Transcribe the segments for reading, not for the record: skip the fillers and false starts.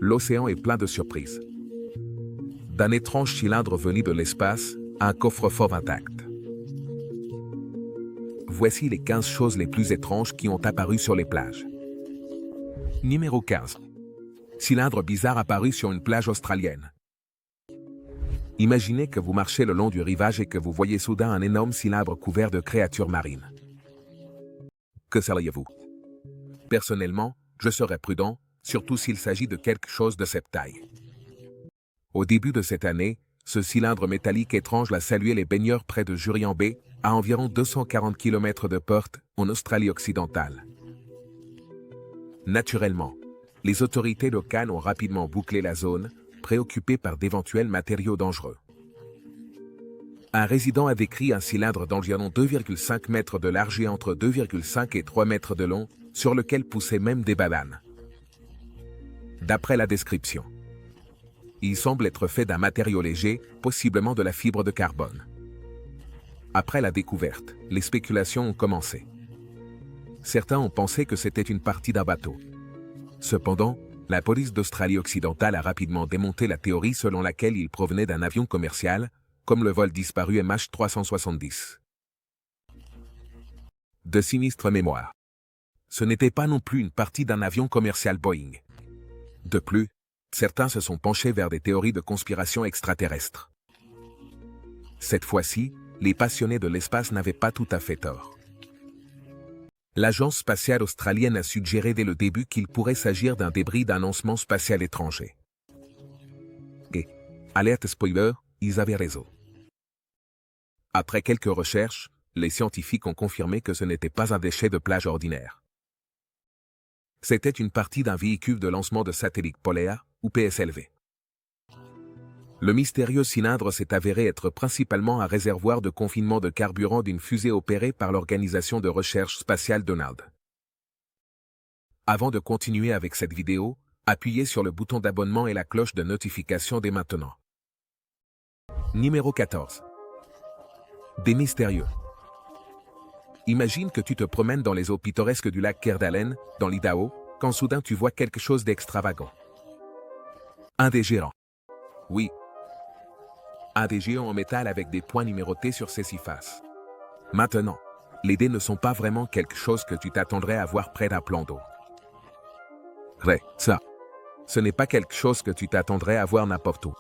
l'océan est plein de surprises. D'un étrange cylindre venu de l'espace à un coffre-fort intact. Voici les 15 choses les plus étranges qui ont apparu sur les plages. Numéro 15. Cylindre bizarre apparu sur une plage australienne. Imaginez que vous marchez le long du rivage et que vous voyez soudain un énorme cylindre couvert de créatures marines. Que seriez-vous? Personnellement, je serais prudent, surtout s'il s'agit de quelque chose de cette taille. Au début de cette année, ce cylindre métallique étrange l'a salué les baigneurs près de Jurien Bay, à environ 240 km de Perth, en Australie occidentale. Naturellement, les autorités locales ont rapidement bouclé la zone, préoccupées par d'éventuels matériaux dangereux. Un résident a décrit un cylindre d'environ 2,5 mètres de large et entre 2,5 et 3 mètres de long, sur lequel poussaient même des bananes. D'après la description, il semble être fait d'un matériau léger, possiblement de la fibre de carbone. Après la découverte, les spéculations ont commencé. Certains ont pensé que c'était une partie d'un bateau. Cependant, la police d'Australie occidentale a rapidement démonté la théorie selon laquelle il provenait d'un avion commercial, comme le vol disparu MH370. De sinistre mémoire. Ce n'était pas non plus une partie d'un avion commercial Boeing. De plus, certains se sont penchés vers des théories de conspiration extraterrestre. Cette fois-ci, les passionnés de l'espace n'avaient pas tout à fait tort. L'agence spatiale australienne a suggéré dès le début qu'il pourrait s'agir d'un débris d'un lancement spatial étranger. Et, alerte spoiler, ils avaient raison. Après quelques recherches, les scientifiques ont confirmé que ce n'était pas un déchet de plage ordinaire. C'était une partie d'un véhicule de lancement de satellite polaire, ou PSLV. Le mystérieux cylindre s'est avéré être principalement un réservoir de confinement de carburant d'une fusée opérée par l'Organisation de recherche spatiale Donald. Avant de continuer avec cette vidéo, appuyez sur le bouton d'abonnement et la cloche de notification dès maintenant. Numéro 14. Des mystérieux. Imagine que tu te promènes dans les eaux pittoresques du lac Kerdalen, dans l'Idaho, quand soudain tu vois quelque chose d'extravagant. Un des géants. Oui. Un des géants en métal avec des points numérotés sur ses 6 faces. Maintenant, les dés ne sont pas vraiment quelque chose que tu t'attendrais à voir près d'un plan d'eau. Ça. Ce n'est pas quelque chose que tu t'attendrais à voir n'importe où.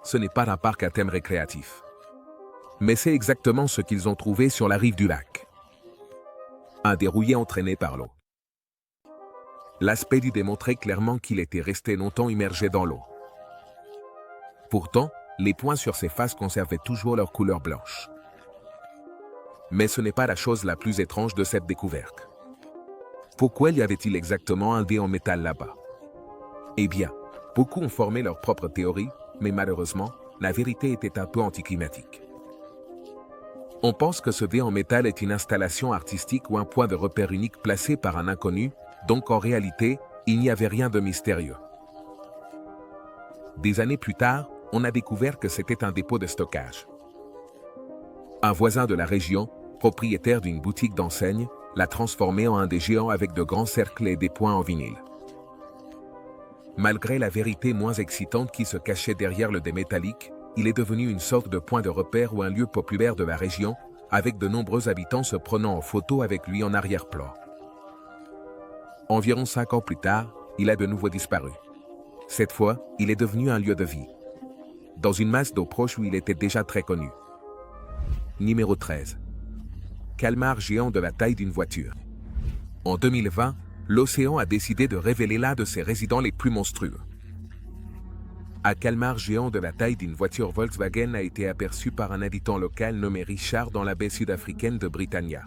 Ce n'est pas un parc à thème récréatif. Mais c'est exactement ce qu'ils ont trouvé sur la rive du lac. Un des rouillés entraîné par l'eau. L'aspect du démontrait clairement qu'il était resté longtemps immergé dans l'eau. Pourtant, les points sur ses faces conservaient toujours leur couleur blanche. Mais ce n'est pas la chose la plus étrange de cette découverte. Pourquoi y avait-il exactement un dé en métal là-bas? Eh bien, beaucoup ont formé leur propre théorie, mais malheureusement, la vérité était un peu anticlimatique. On pense que ce dé en métal est une installation artistique ou un point de repère unique placé par un inconnu, donc en réalité, il n'y avait rien de mystérieux. Des années plus tard, on a découvert que c'était un dépôt de stockage. Un voisin de la région, propriétaire d'une boutique d'enseigne, l'a transformé en un des géants avec de grands cercles et des points en vinyle. Malgré la vérité moins excitante qui se cachait derrière le dé métallique, il est devenu une sorte de point de repère ou un lieu populaire de la région, avec de nombreux habitants se prenant en photo avec lui en arrière-plan. Environ 5 ans plus tard, il a de nouveau disparu. Cette fois, il est devenu un lieu de vie. Dans une masse d'eau proche où il était déjà très connu. Numéro 13. Calmar géant de la taille d'une voiture. En 2020, l'océan a décidé de révéler l'un de ses résidents les plus monstrueux. Un calmar géant de la taille d'une voiture Volkswagen a été aperçu par un habitant local nommé Richard dans la baie sud-africaine de Britannia.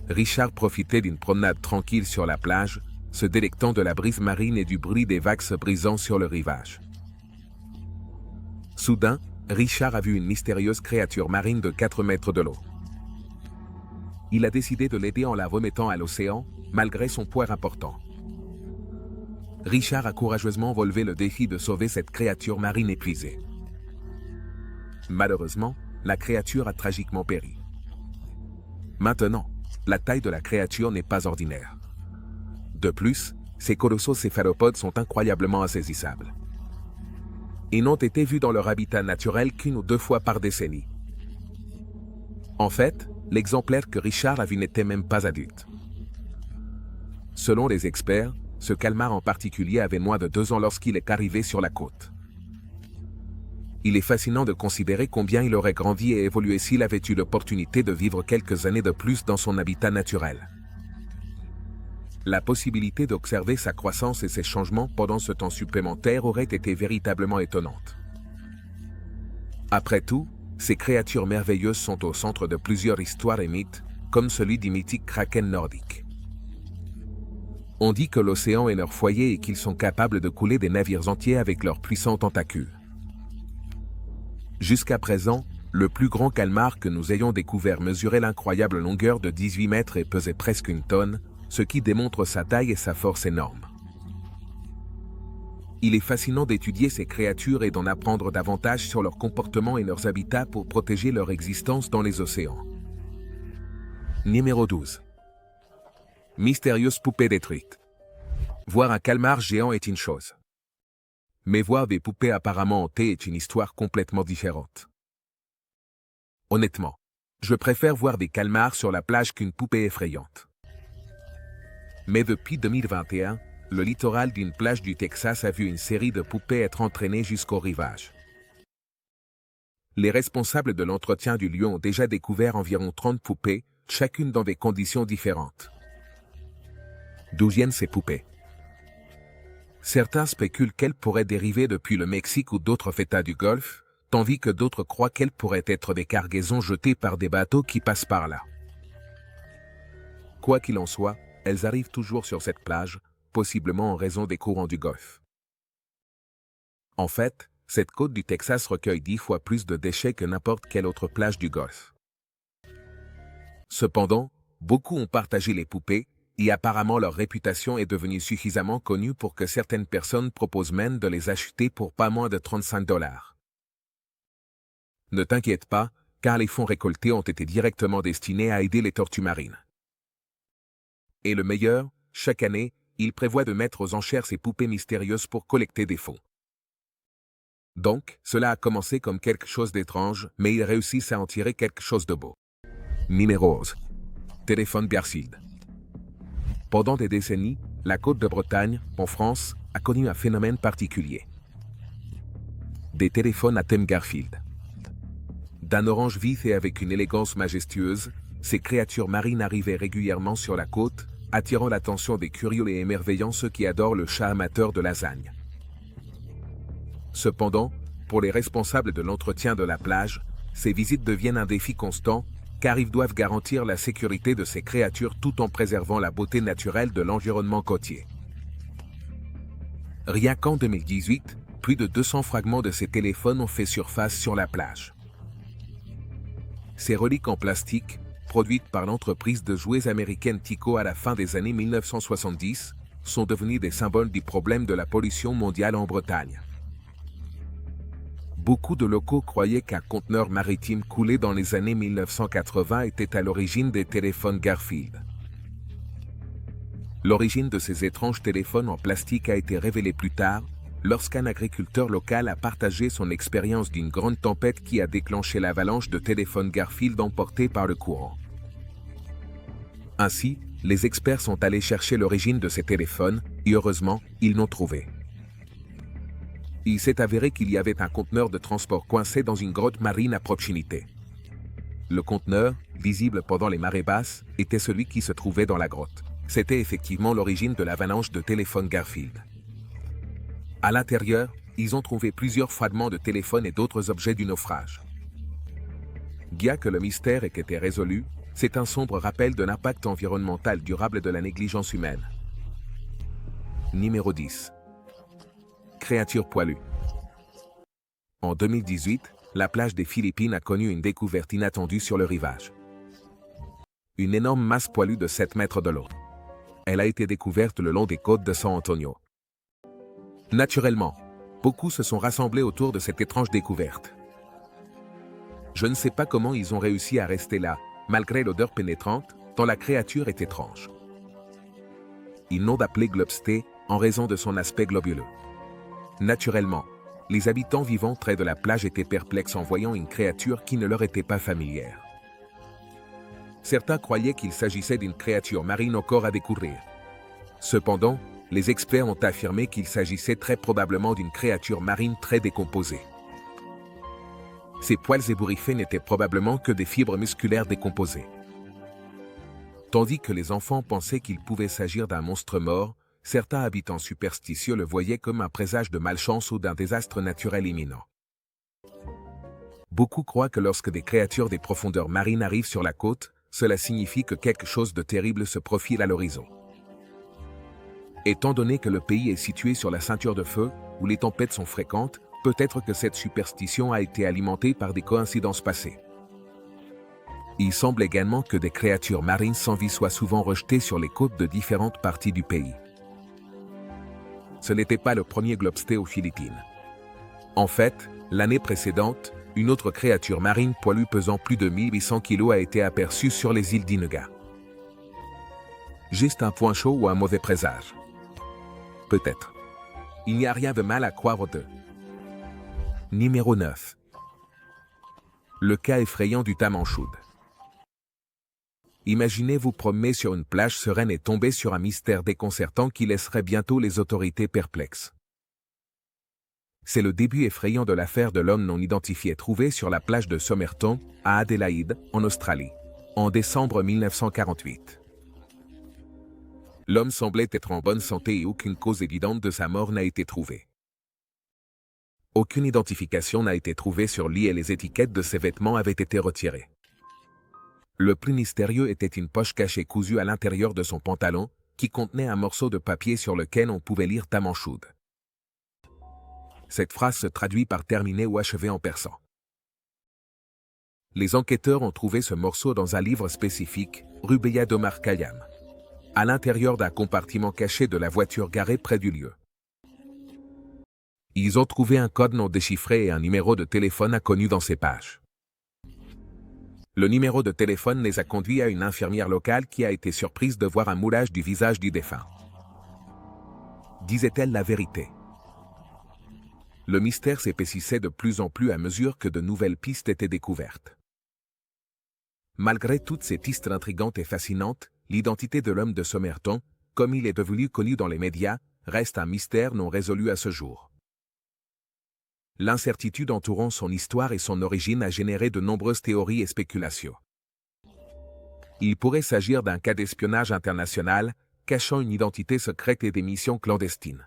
Richard profitait d'une promenade tranquille sur la plage, se délectant de la brise marine et du bruit des vagues se brisant sur le rivage. Soudain, Richard a vu une mystérieuse créature marine de 4 mètres de l'eau. Il a décidé de l'aider en la remettant à l'océan, malgré son poids important. Richard a courageusement relevé le défi de sauver cette créature marine épuisée. Malheureusement, la créature a tragiquement péri. Maintenant, la taille de la créature n'est pas ordinaire. De plus, ces colossaux céphalopodes sont incroyablement insaisissables. Ils n'ont été vus dans leur habitat naturel qu'une ou deux fois par décennie. En fait, l'exemplaire que Richard a vu n'était même pas adulte. Selon les experts, ce calmar en particulier avait moins de 2 ans lorsqu'il est arrivé sur la côte. Il est fascinant de considérer combien il aurait grandi et évolué s'il avait eu l'opportunité de vivre quelques années de plus dans son habitat naturel. La possibilité d'observer sa croissance et ses changements pendant ce temps supplémentaire aurait été véritablement étonnante. Après tout, ces créatures merveilleuses sont au centre de plusieurs histoires et mythes, comme celui du mythique kraken nordique. On dit que l'océan est leur foyer et qu'ils sont capables de couler des navires entiers avec leurs puissants tentacules. Jusqu'à présent, le plus grand calmar que nous ayons découvert mesurait l'incroyable longueur de 18 mètres et pesait presque 1 tonne, ce qui démontre sa taille et sa force énorme. Il est fascinant d'étudier ces créatures et d'en apprendre davantage sur leur comportement et leurs habitats pour protéger leur existence dans les océans. Numéro 12. Mystérieuse poupée détruite. Voir un calmar géant est une chose. Mais voir des poupées apparemment hantées est une histoire complètement différente. Honnêtement, je préfère voir des calmars sur la plage qu'une poupée effrayante. Mais depuis 2021, le littoral d'une plage du Texas a vu une série de poupées être entraînées jusqu'au rivage. Les responsables de l'entretien du lieu ont déjà découvert environ 30 poupées, chacune dans des conditions différentes. D'où viennent ces poupées? Certains spéculent qu'elles pourraient dériver depuis le Mexique ou d'autres États du Golfe, tandis que d'autres croient qu'elles pourraient être des cargaisons jetées par des bateaux qui passent par là. Quoi qu'il en soit, elles arrivent toujours sur cette plage, possiblement en raison des courants du Golfe. En fait, cette côte du Texas recueille 10 fois plus de déchets que n'importe quelle autre plage du Golfe. Cependant, beaucoup ont partagé les poupées, et apparemment leur réputation est devenue suffisamment connue pour que certaines personnes proposent même de les acheter pour pas moins de 35 $. Ne t'inquiète pas, car les fonds récoltés ont été directement destinés à aider les tortues marines. Et le meilleur, chaque année, il prévoit de mettre aux enchères ces poupées mystérieuses pour collecter des fonds. Donc, cela a commencé comme quelque chose d'étrange, mais ils réussissent à en tirer quelque chose de beau. Numéro 11. Téléphone Garfield. Pendant des décennies, la côte de Bretagne, en France, a connu un phénomène particulier. Des téléphones à thème Garfield. D'un orange vif et avec une élégance majestueuse, ces créatures marines arrivaient régulièrement sur la côte, attirant l'attention des curieux et émerveillant ceux qui adorent le chat amateur de lasagne. Cependant, pour les responsables de l'entretien de la plage, ces visites deviennent un défi constant, car ils doivent garantir la sécurité de ces créatures tout en préservant la beauté naturelle de l'environnement côtier. Rien qu'en 2018, plus de 200 fragments de ces téléphones ont fait surface sur la plage. Ces reliques en plastique, produites par l'entreprise de jouets américaine Tyco à la fin des années 1970, sont devenues des symboles du problème de la pollution mondiale en Bretagne. Beaucoup de locaux croyaient qu'un conteneur maritime coulé dans les années 1980 était à l'origine des téléphones Garfield. L'origine de ces étranges téléphones en plastique a été révélée plus tard, lorsqu'un agriculteur local a partagé son expérience d'une grande tempête qui a déclenché l'avalanche de téléphones Garfield emportés par le courant. Ainsi, les experts sont allés chercher l'origine de ces téléphones, et heureusement, ils l'ont trouvé. Il s'est avéré qu'il y avait un conteneur de transport coincé dans une grotte marine à proximité. Le conteneur, visible pendant les marées basses, était celui qui se trouvait dans la grotte. C'était effectivement l'origine de l'avalanche de téléphones Garfield. À l'intérieur, ils ont trouvé plusieurs fragments de téléphones et d'autres objets du naufrage. Bien que le mystère ait été résolu, c'est un sombre rappel de l'impact environnemental durable de la négligence humaine. Numéro 10. Créature poilue. En 2018, la plage des Philippines a connu une découverte inattendue sur le rivage. Une énorme masse poilue de 7 mètres de long. Elle a été découverte le long des côtes de San Antonio. Naturellement, beaucoup se sont rassemblés autour de cette étrange découverte. Je ne sais pas comment ils ont réussi à rester là, malgré l'odeur pénétrante, tant la créature est étrange. ils l'ont appelé globsté en raison de son aspect globuleux. Naturellement, les habitants vivant près de la plage étaient perplexes en voyant une créature qui ne leur était pas familière. Certains croyaient qu'il s'agissait d'une créature marine encore à découvrir. Cependant, les experts ont affirmé qu'il s'agissait très probablement d'une créature marine très décomposée. Ses poils ébouriffés n'étaient probablement que des fibres musculaires décomposées. Tandis que les enfants pensaient qu'il pouvait s'agir d'un monstre mort, certains habitants superstitieux le voyaient comme un présage de malchance ou d'un désastre naturel imminent. Beaucoup croient que lorsque des créatures des profondeurs marines arrivent sur la côte, cela signifie que quelque chose de terrible se profile à l'horizon. Étant donné que le pays est situé sur la ceinture de feu, où les tempêtes sont fréquentes, peut-être que cette superstition a été alimentée par des coïncidences passées. Il semble également que des créatures marines sans vie soient souvent rejetées sur les côtes de différentes parties du pays. Ce n'était pas le premier globsté aux Philippines. En fait, l'année précédente, une autre créature marine poilue pesant plus de 1800 kg a été aperçue sur les îles d'Inuga. Juste un point chaud ou un mauvais présage? Peut-être. Il n'y a rien de mal à croire aux deux. Numéro 9. Le cas effrayant du tamanchoud. Imaginez vous promener sur une plage sereine et tomber sur un mystère déconcertant qui laisserait bientôt les autorités perplexes. C'est le début effrayant de l'affaire de l'homme non identifié trouvé sur la plage de Somerton, à Adélaïde, en Australie, en décembre 1948. L'homme semblait être en bonne santé et aucune cause évidente de sa mort n'a été trouvée. Aucune identification n'a été trouvée sur lui et les étiquettes de ses vêtements avaient été retirées. Le plus mystérieux était une poche cachée cousue à l'intérieur de son pantalon, qui contenait un morceau de papier sur lequel on pouvait lire Tamanchoud. Cette phrase se traduit par terminé ou achevé en persan. Les enquêteurs ont trouvé ce morceau dans un livre spécifique, Rubeya d'Omar Khayyam, à l'intérieur d'un compartiment caché de la voiture garée près du lieu. Ils ont trouvé un code non déchiffré et un numéro de téléphone inconnu dans ces pages. Le numéro de téléphone les a conduits à une infirmière locale qui a été surprise de voir un moulage du visage du défunt. Disait-elle la vérité? Le mystère s'épaississait de plus en plus à mesure que de nouvelles pistes étaient découvertes. Malgré toutes ces pistes intrigantes et fascinantes, l'identité de l'homme de Somerton, comme il est devenu connu dans les médias, reste un mystère non résolu à ce jour. L'incertitude entourant son histoire et son origine a généré de nombreuses théories et spéculations. Il pourrait s'agir d'un cas d'espionnage international, cachant une identité secrète et des missions clandestines.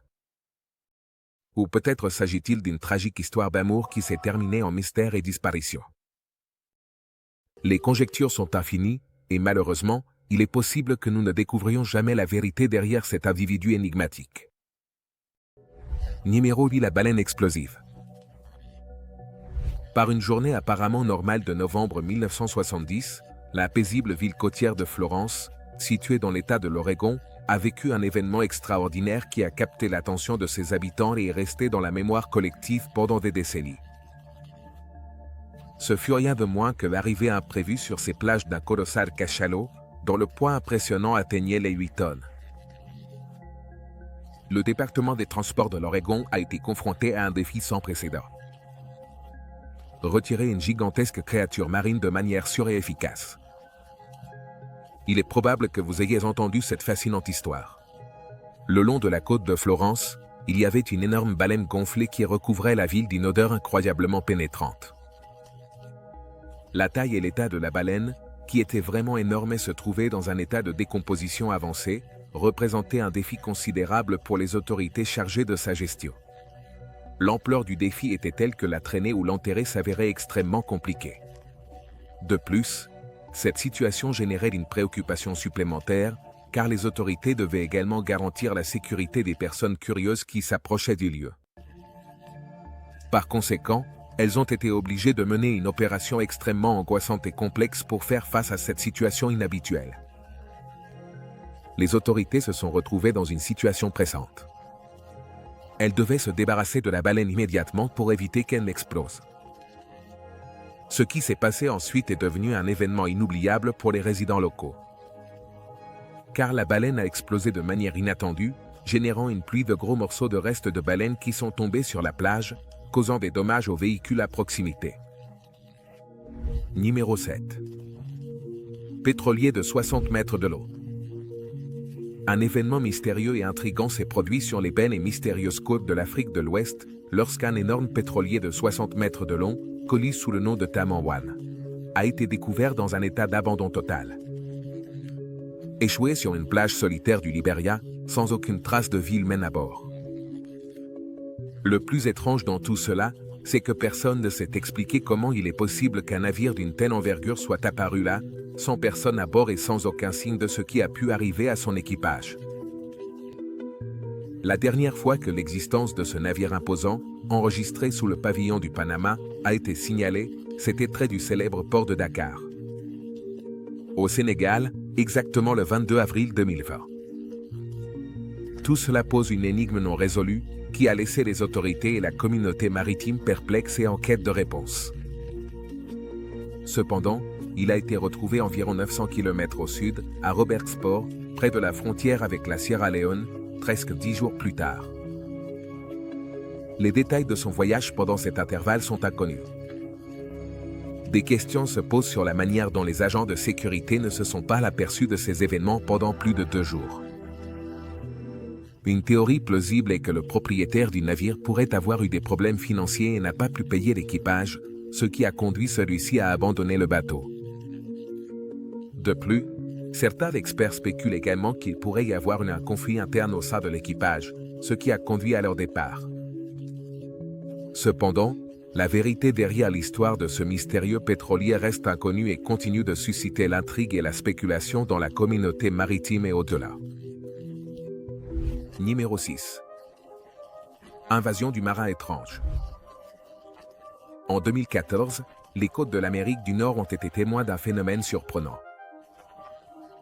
Ou peut-être s'agit-il d'une tragique histoire d'amour qui s'est terminée en mystère et disparition. Les conjectures sont infinies, et malheureusement, il est possible que nous ne découvrions jamais la vérité derrière cet individu énigmatique. Numéro 8. La baleine explosive. Par une journée apparemment normale de novembre 1970, la paisible ville côtière de Florence, située dans l'État de l'Oregon, a vécu un événement extraordinaire qui a capté l'attention de ses habitants et est resté dans la mémoire collective pendant des décennies. Ce fut rien de moins que l'arrivée imprévue sur ces plages d'un colossal cachalot, dont le poids impressionnant atteignait les 8 tonnes. Le département des transports de l'Oregon a été confronté à un défi sans précédent. Retirer une gigantesque créature marine de manière sûre et efficace. Il est probable que vous ayez entendu cette fascinante histoire. Le long de la côte de Florence, il y avait une énorme baleine gonflée qui recouvrait la ville d'une odeur incroyablement pénétrante. La taille et l'état de la baleine, qui était vraiment énorme et se trouvait dans un état de décomposition avancé, représentaient un défi considérable pour les autorités chargées de sa gestion. L'ampleur du défi était telle que la traîner ou l'enterrer s'avérait extrêmement compliqué. De plus, cette situation générait une préoccupation supplémentaire, car les autorités devaient également garantir la sécurité des personnes curieuses qui s'approchaient du lieu. Par conséquent, elles ont été obligées de mener une opération extrêmement angoissante et complexe pour faire face à cette situation inhabituelle. Les autorités se sont retrouvées dans une situation pressante. Elles devaient se débarrasser de la baleine immédiatement pour éviter qu'elle n'explose. Ce qui s'est passé ensuite est devenu un événement inoubliable pour les résidents locaux. car la baleine a explosé de manière inattendue, générant une pluie de gros morceaux de restes de baleine qui sont tombés sur la plage, causant des dommages aux véhicules à proximité. Numéro 7. Pétrolier de 60 mètres de l'eau. Un événement mystérieux et intrigant s'est produit sur les belles et mystérieuses côtes de l'Afrique de l'Ouest, lorsqu'un énorme pétrolier de 60 mètres de long, connu sous le nom de Taman-Wan, a été découvert dans un état d'abandon total. Échoué sur une plage solitaire du Libéria, sans aucune trace de vie humaine à bord. Le plus étrange dans tout cela, c'est que personne ne s'est expliqué comment il est possible qu'un navire d'une telle envergure soit apparu là, sans personne à bord et sans aucun signe de ce qui a pu arriver à son équipage. La dernière fois que l'existence de ce navire imposant, enregistré sous le pavillon du Panama, a été signalée, c'était près du célèbre port de Dakar, au Sénégal, exactement le 22 avril 2020. Tout cela pose une énigme non résolue, qui a laissé les autorités et la communauté maritime perplexes et en quête de réponse. Cependant, il a été retrouvé environ 900 km au sud, à Robertsport, près de la frontière avec la Sierra Leone, presque 10 jours plus tard. Les détails de son voyage pendant cet intervalle sont inconnus. Des questions se posent sur la manière dont les agents de sécurité ne se sont pas aperçus de ces événements pendant plus de 2 jours. Une théorie plausible est que le propriétaire du navire pourrait avoir eu des problèmes financiers et n'a pas pu payer l'équipage, ce qui a conduit celui-ci à abandonner le bateau. De plus, certains experts spéculent également qu'il pourrait y avoir un conflit interne au sein de l'équipage, ce qui a conduit à leur départ. Cependant, la vérité derrière l'histoire de ce mystérieux pétrolier reste inconnue et continue de susciter l'intrigue et la spéculation dans la communauté maritime et au-delà. Numéro 6. Invasion du marin étrange. En 2014, les côtes de l'Amérique du Nord ont été témoins d'un phénomène surprenant.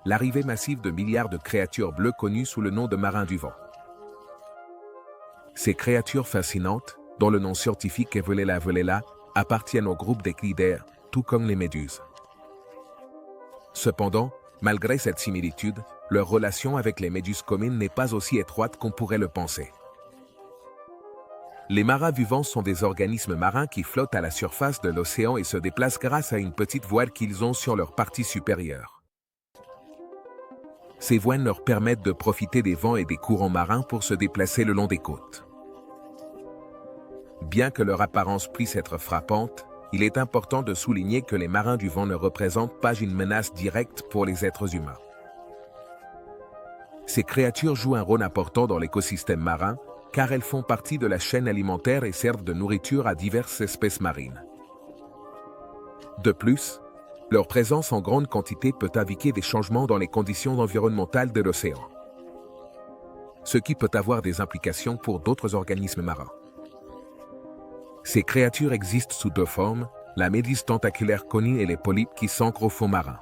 L'arrivée massive de milliards de créatures bleues connues sous le nom de marins du vent. Ces créatures fascinantes, dont le nom scientifique est Velella, appartiennent au groupe des cnidaires, tout comme les méduses. Cependant, malgré cette similitude, leur relation avec les méduses communes n'est pas aussi étroite qu'on pourrait le penser. Les marins vivants sont des organismes marins qui flottent à la surface de l'océan et se déplacent grâce à une petite voile qu'ils ont sur leur partie supérieure. Ces voiles leur permettent de profiter des vents et des courants marins pour se déplacer le long des côtes. Bien que leur apparence puisse être frappante, il est important de souligner que les marins du vent ne représentent pas une menace directe pour les êtres humains. Ces créatures jouent un rôle important dans l'écosystème marin, car elles font partie de la chaîne alimentaire et servent de nourriture à diverses espèces marines. De plus, leur présence en grande quantité peut indiquer des changements dans les conditions environnementales de l'océan, ce qui peut avoir des implications pour d'autres organismes marins. Ces créatures existent sous 2 formes, la méduse tentaculaire connue et les polypes qui s'ancrent au fond marin.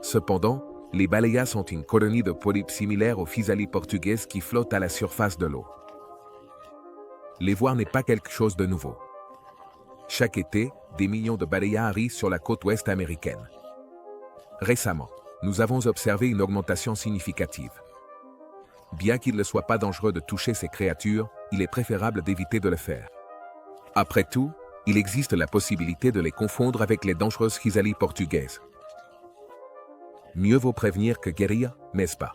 Cependant, les baleias sont une colonie de polypes similaires aux physalies portugaises qui flottent à la surface de l'eau. Les voir n'est pas quelque chose de nouveau. Chaque été, des millions de baleias arrivent sur la côte ouest américaine. Récemment, nous avons observé une augmentation significative. Bien qu'il ne soit pas dangereux de toucher ces créatures, il est préférable d'éviter de le faire. Après tout, il existe la possibilité de les confondre avec les dangereuses physalies portugaises. Mieux vaut prévenir que guérir, n'est-ce pas?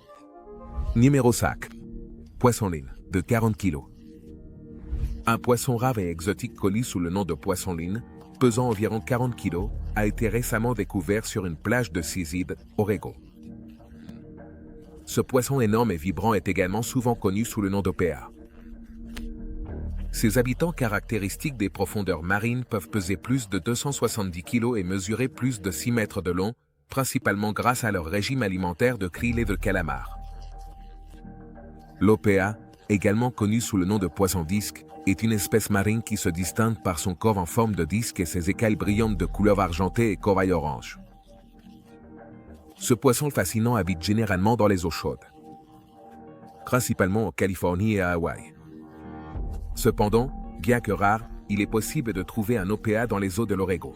Numéro 5. Poisson-line, de 40 kg. Un poisson rare et exotique connu sous le nom de poisson-line, pesant environ 40 kg, a été récemment découvert sur une plage de Seaside, Oregon. Ce poisson énorme et vibrant est également souvent connu sous le nom d'OPA. Ses habitants caractéristiques des profondeurs marines peuvent peser plus de 270 kg et mesurer plus de 6 mètres de long, principalement grâce à leur régime alimentaire de krill et de calamars. L'OPA, également connu sous le nom de poisson-disque, est une espèce marine qui se distingue par son corps en forme de disque et ses écailles brillantes de couleur argentée et corail orange. Ce poisson fascinant habite généralement dans les eaux chaudes, principalement en Californie et à Hawaï. Cependant, bien que rare, il est possible de trouver un OPA dans les eaux de l'Oregon.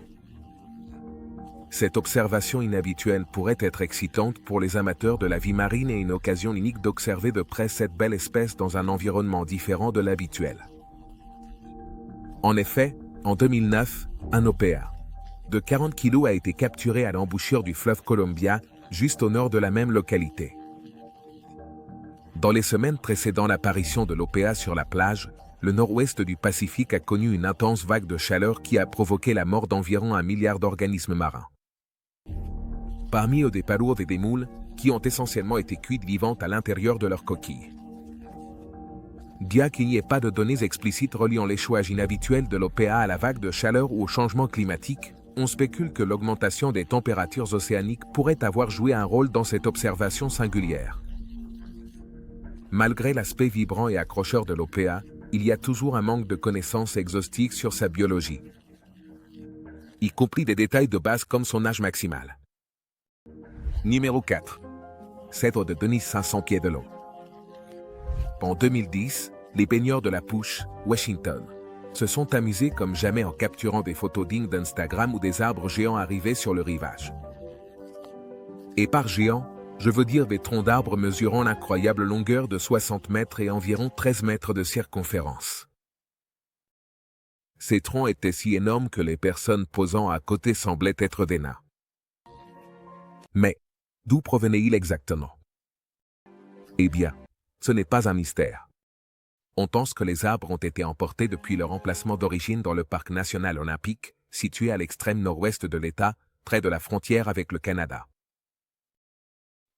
Cette observation inhabituelle pourrait être excitante pour les amateurs de la vie marine et une occasion unique d'observer de près cette belle espèce dans un environnement différent de l'habituel. En effet, en 2009, un OPA de 40 kg a été capturé à l'embouchure du fleuve Columbia, juste au nord de la même localité. Dans les semaines précédant l'apparition de l'OPA sur la plage, le nord-ouest du Pacifique a connu une intense vague de chaleur qui a provoqué la mort d'environ 1 milliard d'organismes marins. Parmi eux des palourdes et des moules, qui ont essentiellement été cuites vivantes à l'intérieur de leurs coquilles. Bien qu'il n'y ait pas de données explicites reliant l'échouage inhabituel de l'OPA à la vague de chaleur ou au changement climatique, on spécule que l'augmentation des températures océaniques pourrait avoir joué un rôle dans cette observation singulière. Malgré l'aspect vibrant et accrocheur de l'OPA, il y a toujours un manque de connaissances exhaustives sur sa biologie, y compris des détails de base comme son âge maximal. Numéro 4. Cèdre de Denise 500 pieds de long. En 2010, les baigneurs de la Push, Washington, se sont amusés comme jamais en capturant des photos dignes d'Instagram où des arbres géants arrivaient sur le rivage. Et par géant, je veux dire des troncs d'arbres mesurant l'incroyable longueur de 60 mètres et environ 13 mètres de circonférence. Ces troncs étaient si énormes que les personnes posant à côté semblaient être des nains. Mais, d'où provenaient-ils exactement? Eh bien, ce n'est pas un mystère. On pense que les arbres ont été emportés depuis leur emplacement d'origine dans le parc national olympique, situé à l'extrême nord-ouest de l'État, près de la frontière avec le Canada.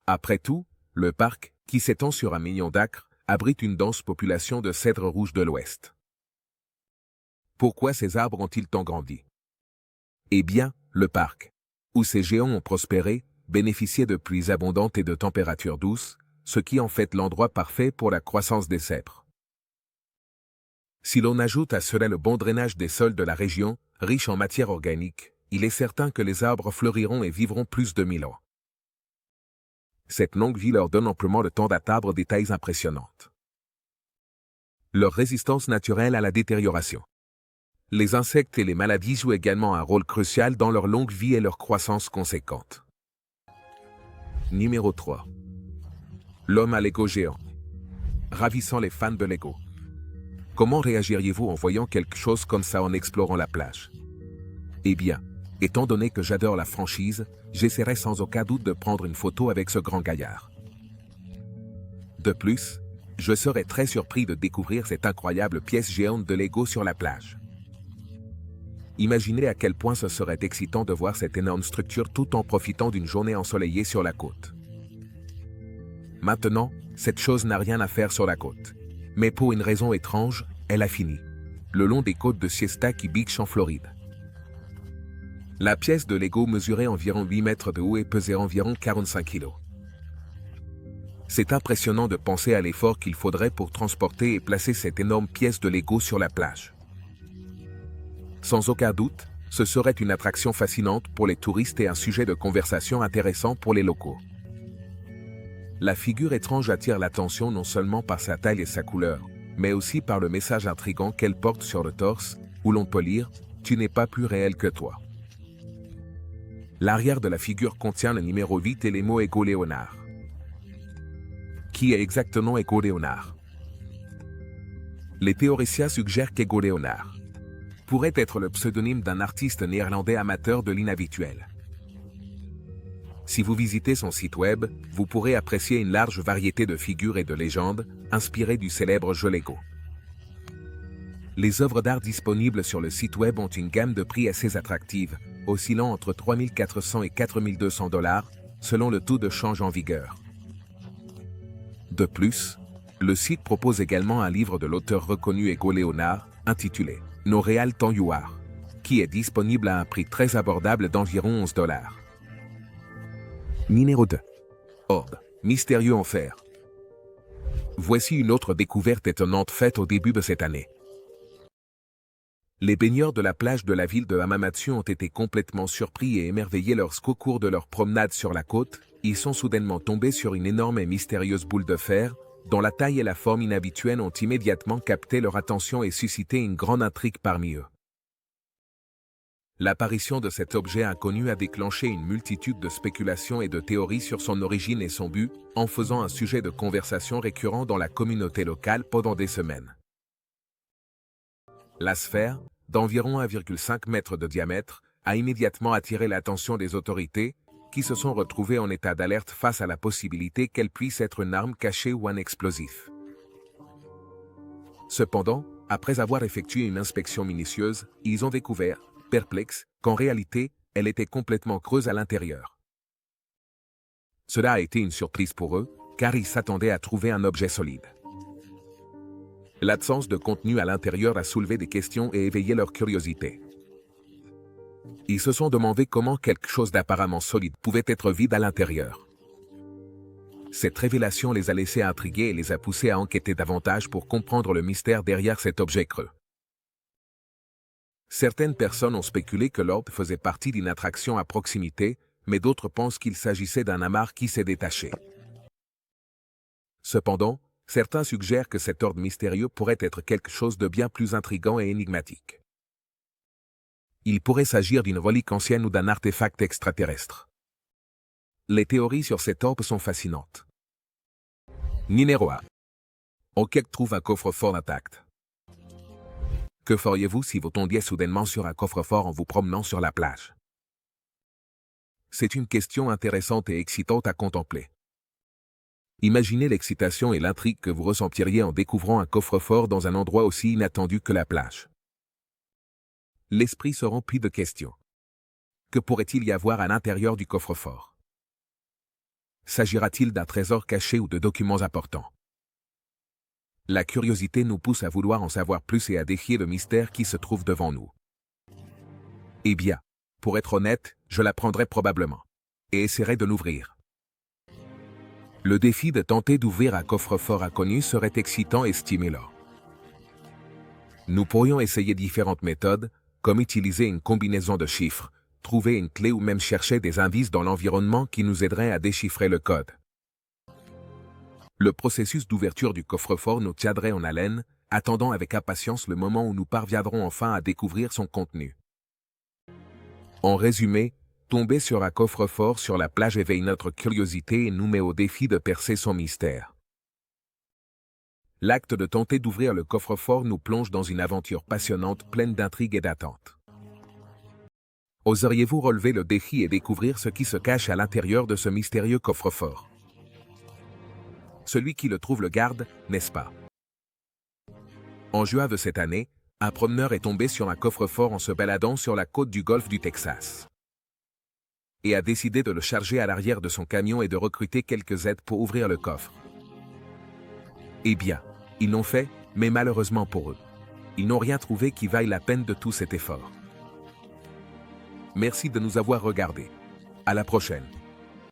Après tout, le parc, qui s'étend sur 1 million d'acres, abrite une dense population de cèdres rouges de l'Ouest. Pourquoi ces arbres ont-ils tant grandi? Eh bien, le parc, où ces géants ont prospéré, bénéficiait de pluies abondantes et de températures douces, ce qui en fait l'endroit parfait pour la croissance des cèdres. Si l'on ajoute à cela le bon drainage des sols de la région, riche en matière organique, il est certain que les arbres fleuriront et vivront plus de 1000 ans. Cette longue vie leur donne amplement le temps d'atteindre des tailles impressionnantes. Leur résistance naturelle à la détérioration. Les insectes et les maladies jouent également un rôle crucial dans leur longue vie et leur croissance conséquente. Numéro 3. L'homme à Lego géant. Ravissant les fans de Lego. Comment réagiriez-vous en voyant quelque chose comme ça en explorant la plage? Eh bien, étant donné que j'adore la franchise, j'essaierai sans aucun doute de prendre une photo avec ce grand gaillard. De plus, je serais très surpris de découvrir cette incroyable pièce géante de Lego sur la plage. Imaginez à quel point ce serait excitant de voir cette énorme structure tout en profitant d'une journée ensoleillée sur la côte. Maintenant, cette chose n'a rien à faire sur la côte. Mais pour une raison étrange, elle a fini, le long des côtes de Siesta Key Beach en Floride. La pièce de Lego mesurait environ 8 mètres de haut et pesait environ 45 kg. C'est impressionnant de penser à l'effort qu'il faudrait pour transporter et placer cette énorme pièce de Lego sur la plage. Sans aucun doute, ce serait une attraction fascinante pour les touristes et un sujet de conversation intéressant pour les locaux. La figure étrange attire l'attention non seulement par sa taille et sa couleur, mais aussi par le message intrigant qu'elle porte sur le torse, où l'on peut lire « Tu n'es pas plus réel que toi ». L'arrière de la figure contient le numéro 8 et les mots Ego Léonard. Qui est exactement Ego Léonard? Les théoriciens suggèrent qu'Ego Léonard pourrait être le pseudonyme d'un artiste néerlandais amateur de l'inhabituel. Si vous visitez son site web, vous pourrez apprécier une large variété de figures et de légendes, inspirées du célèbre jeu Lego. Les œuvres d'art disponibles sur le site web ont une gamme de prix assez attractive, oscillant entre 3 400 et 4 200 $, selon le taux de change en vigueur. De plus, le site propose également un livre de l'auteur reconnu Ego Léonard, intitulé « Nos réals temps Youar », qui est disponible à un prix très abordable d'environ 11 $. Numéro 2. Orbe, mystérieux enfer. Voici une autre découverte étonnante faite au début de cette année. Les baigneurs de la plage de la ville de Hamamatsu ont été complètement surpris et émerveillés lorsqu'au cours de leur promenade sur la côte, ils sont soudainement tombés sur une énorme et mystérieuse boule de fer, dont la taille et la forme inhabituelles ont immédiatement capté leur attention et suscité une grande intrigue parmi eux. L'apparition de cet objet inconnu a déclenché une multitude de spéculations et de théories sur son origine et son but, en faisant un sujet de conversation récurrent dans la communauté locale pendant des semaines. La sphère, d'environ 1,5 mètre de diamètre, a immédiatement attiré l'attention des autorités, qui se sont retrouvées en état d'alerte face à la possibilité qu'elle puisse être une arme cachée ou un explosif. Cependant, après avoir effectué une inspection minutieuse, ils ont découvert, perplexes, qu'en réalité, elle était complètement creuse à l'intérieur. Cela a été une surprise pour eux, car ils s'attendaient à trouver un objet solide. L'absence de contenu à l'intérieur a soulevé des questions et éveillé leur curiosité. Ils se sont demandé comment quelque chose d'apparemment solide pouvait être vide à l'intérieur. Cette révélation les a laissés intrigués et les a poussés à enquêter davantage pour comprendre le mystère derrière cet objet creux. Certaines personnes ont spéculé que l'orbe faisait partie d'une attraction à proximité, mais d'autres pensent qu'il s'agissait d'un amarre qui s'est détaché. Cependant, certains suggèrent que cet orbe mystérieux pourrait être quelque chose de bien plus intrigant et énigmatique. Il pourrait s'agir d'une relique ancienne ou d'un artefact extraterrestre. Les théories sur cet orbe sont fascinantes. Numéro 1. Okek trouve un coffre-fort intact. Que feriez-vous si vous tombiez soudainement sur un coffre-fort en vous promenant sur la plage? C'est une question intéressante et excitante à contempler. Imaginez l'excitation et l'intrigue que vous ressentiriez en découvrant un coffre-fort dans un endroit aussi inattendu que la plage. L'esprit se remplit de questions. Que pourrait-il y avoir à l'intérieur du coffre-fort? S'agira-t-il d'un trésor caché ou de documents importants? La curiosité nous pousse à vouloir en savoir plus et à défier le mystère qui se trouve devant nous. Eh bien, pour être honnête, je la prendrai probablement. Et essaierai de l'ouvrir. Le défi de tenter d'ouvrir un coffre-fort inconnu serait excitant et stimulant. Nous pourrions essayer différentes méthodes, comme utiliser une combinaison de chiffres, trouver une clé ou même chercher des indices dans l'environnement qui nous aideraient à déchiffrer le code. Le processus d'ouverture du coffre-fort nous tiendrait en haleine, attendant avec impatience le moment où nous parviendrons enfin à découvrir son contenu. En résumé, tomber sur un coffre-fort sur la plage éveille notre curiosité et nous met au défi de percer son mystère. L'acte de tenter d'ouvrir le coffre-fort nous plonge dans une aventure passionnante pleine d'intrigues et d'attentes. Oseriez-vous relever le défi et découvrir ce qui se cache à l'intérieur de ce mystérieux coffre-fort? Celui qui le trouve le garde, n'est-ce pas? En juin de cette année, un promeneur est tombé sur un coffre-fort en se baladant sur la côte du golfe du Texas. Et a décidé de le charger à l'arrière de son camion et de recruter quelques aides pour ouvrir le coffre. Eh bien, ils l'ont fait, mais malheureusement pour eux. Ils n'ont rien trouvé qui vaille la peine de tout cet effort. Merci de nous avoir regardés. À la prochaine.